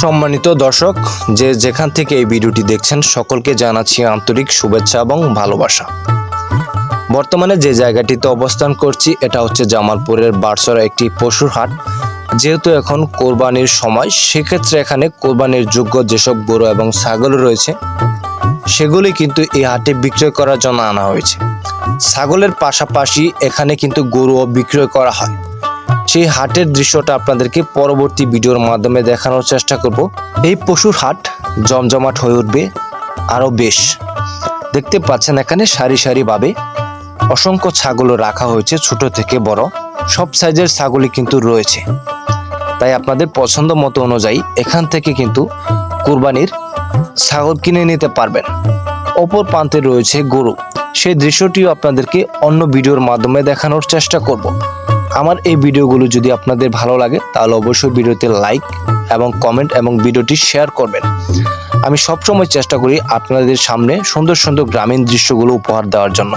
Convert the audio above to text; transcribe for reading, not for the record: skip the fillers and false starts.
সম্মানিত দর্শক, যে যেখান থেকে এই ভিডিওটি দেখছেন সকলকে জানাচ্ছি আন্তরিক শুভেচ্ছা এবং ভালোবাসা। বর্তমানে যে জায়গাটিতে অবস্থান করছি এটা হচ্ছে জামালপুরের বারসরা একটি পশুর হাট। যেহেতু এখন কোরবানির সময়, সেক্ষেত্রে এখানে কোরবানির যোগ্য যেসব গরু এবং ছাগল রয়েছে সেগুলি কিন্তু এই হাটে বিক্রয় করার জন্য আনা হয়েছে। ছাগলের পাশাপাশি এখানে কিন্তু গরুও বিক্রয় করা হয়। সেই হাটের দৃশ্যটা আপনাদেরকে পরবর্তী ভিডিওর মাধ্যমে দেখানোর চেষ্টা করব। এই পশুর হাট জমজমাট হয়ে উঠবে আরও বেশ। দেখতে পাচ্ছেন এখানে সারি সারিভাবে অসংখ্য ছাগলও রাখা হয়েছে, ছোট থেকে বড় সব সাইজের ছাগলই কিন্তু রয়েছে। তাই আপনাদের পছন্দ মতো অনুযায়ী এখান থেকে কিন্তু কুরবানির ছাগল কিনে নিতে পারবেন। অপর প্রান্তে রয়েছে গরু, সেই দৃশ্যটিও আপনাদেরকে অন্য ভিডিওর মাধ্যমে দেখানোর চেষ্টা করব। আমার এই ভিডিওগুলো যদি আপনাদের ভালো লাগে তাহলে অবশ্যই ভিডিওতে লাইক এবং কমেন্ট এবং ভিডিওটি শেয়ার করবেন। আমি সবসময় চেষ্টা করি আপনাদের সামনে সুন্দর সুন্দর গ্রামীণ দৃশ্যগুলো উপহার দেওয়ার জন্য।